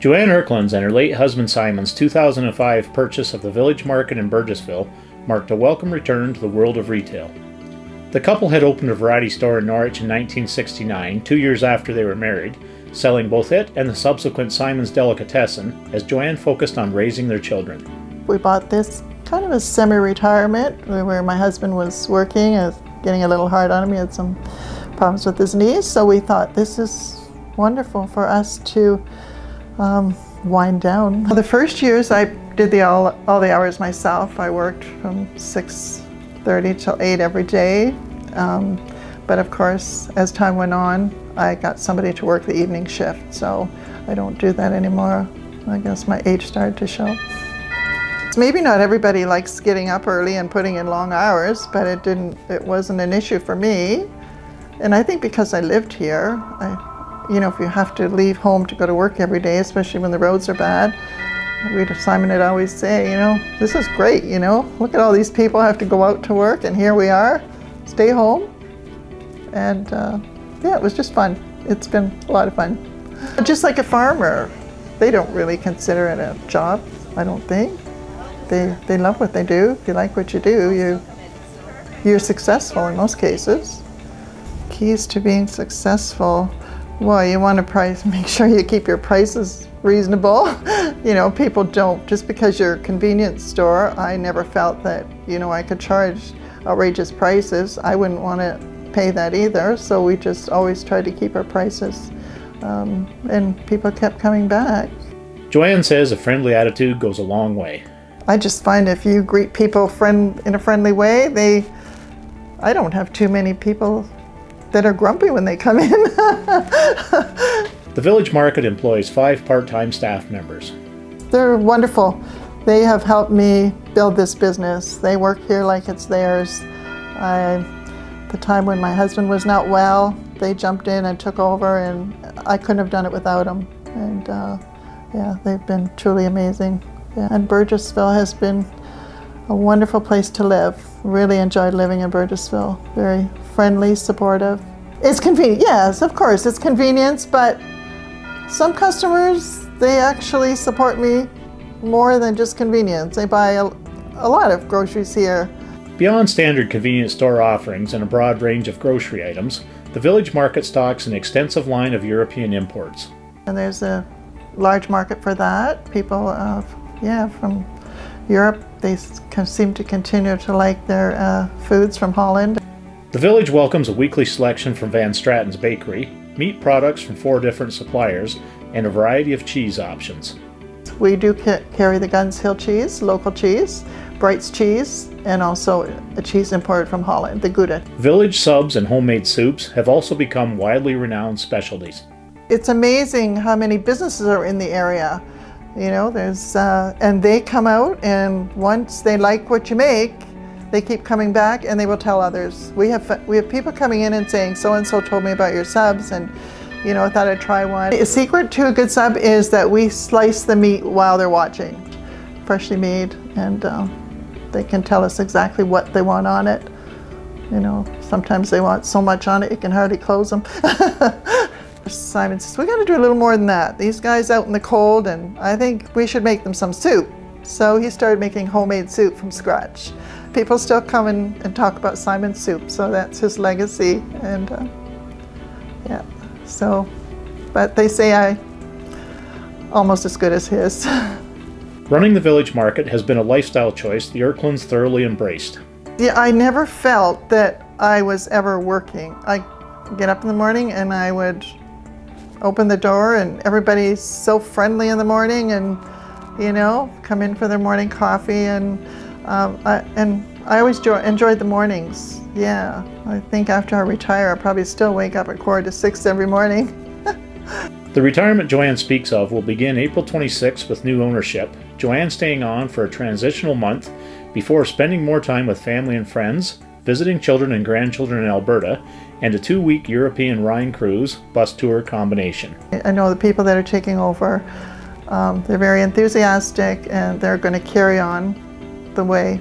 Joanne Erklands and her late husband Simon's 2005 purchase of the Village Market in Burgessville marked a welcome return to the world of retail. The couple had opened a variety store in Norwich in 1969, 2 years after they were married, selling both it and the subsequent Simon's Delicatessen as Joanne focused on raising their children. We bought this kind of a semi-retirement where my husband was working, getting a little hard on him. He had some problems with his knees, so we thought this is wonderful for us to wind down. The first years I did all the hours myself. I worked from 6:30 till 8 every day, but of course as time went on I got somebody to work the evening shift, so I don't do that anymore. I guess my age started to show. Maybe not everybody likes getting up early and putting in long hours, but it wasn't an issue for me. And I think because I lived here, if you have to leave home to go to work every day, especially when the roads are bad, Simon would always say, this is great, look at all these people have to go out to work and here we are, stay home. And yeah, it was just fun. It's been a lot of fun. Just like a farmer, they don't really consider it a job, I don't think. They love what they do. If you like what you do, you're successful in most cases. Keys to being successful. Well, you want to make sure you keep your prices reasonable. People don't, just because you're a convenience store, I never felt that, I could charge outrageous prices. I wouldn't want to pay that either, so we just always tried to keep our prices, and people kept coming back. Joanne says a friendly attitude goes a long way. I just find if you greet people in a friendly way, I don't have too many people that are grumpy when they come in. The Village Market employs 5 part-time staff members. They're wonderful. They have helped me build this business. They work here like it's theirs. The time when my husband was not well, they jumped in and took over, and I couldn't have done it without them. And yeah, they've been truly amazing. Yeah. And Burgessville has been a wonderful place to live. Really enjoyed living in Burgessville. Very friendly, supportive. It's convenient, yes, of course, it's convenience, but some customers, they actually support me more than just convenience. They buy a lot of groceries here. Beyond standard convenience store offerings and a broad range of grocery items, the Village Market stocks an extensive line of European imports. And there's a large market for that. People from Europe, they seem to continue to like their foods from Holland. The Village welcomes a weekly selection from Van Stratton's bakery, meat products from 4 different suppliers, and a variety of cheese options. We do carry the Guns Hill cheese, local cheese, Bright's cheese, and also a cheese imported from Holland, the Gouda. Village subs and homemade soups have also become widely renowned specialties. It's amazing how many businesses are in the area. There's and they come out, and once they like what you make, they keep coming back and they will tell others. We have people coming in and saying, so-and-so told me about your subs, and I thought I'd try one. A secret to a good sub is that we slice the meat while they're watching, freshly made, and they can tell us exactly what they want on it. Sometimes they want so much on it you can hardly close them. Simon says, we got to do a little more than that. These guys out in the cold, and I think we should make them some soup. So he started making homemade soup from scratch. People still come in and talk about Simon's soup, so that's his legacy. And yeah, so, but they say I'm almost as good as his. Running the Village Market has been a lifestyle choice the Erklands thoroughly embraced. Yeah, I never felt that I was ever working. I get up in the morning and I would open the door, and everybody's so friendly in the morning, and come in for their morning coffee, and I always enjoyed the mornings. Yeah, I think after I retire, I'll probably still wake up at 5:45 every morning. The retirement Joanne speaks of will begin April 26th with new ownership, Joanne staying on for a transitional month before spending more time with family and friends, visiting children and grandchildren in Alberta, and a 2-week European Rhine cruise bus tour combination. I know the people that are taking over, they're very enthusiastic, and they're going to carry on the way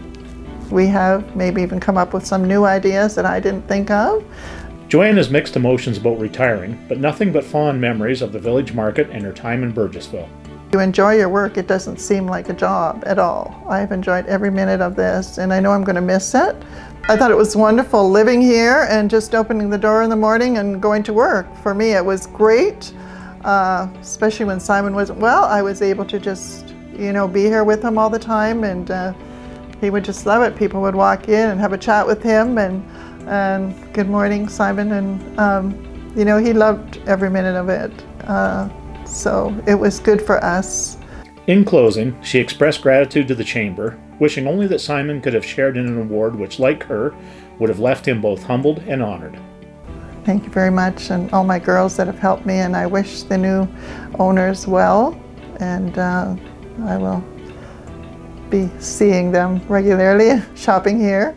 we have, maybe even come up with some new ideas that I didn't think of. Joanne has mixed emotions about retiring, but nothing but fond memories of the Village Market and her time in Burgessville. You enjoy your work, it doesn't seem like a job at all. I've enjoyed every minute of this, and I know I'm going to miss it. I thought it was wonderful living here and just opening the door in the morning and going to work. For me, it was great, especially when Simon wasn't well. I was able to just, you know, be here with him all the time, and he would just love it. People would walk in and have a chat with him, and good morning, Simon, and you know, he loved every minute of it. So it was good for us. In closing, she expressed gratitude to the Chamber, wishing only that Simon could have shared in an award which, like her, would have left him both humbled and honored. Thank you very much, and all my girls that have helped me, and I wish the new owners well, and I will be seeing them regularly, shopping here.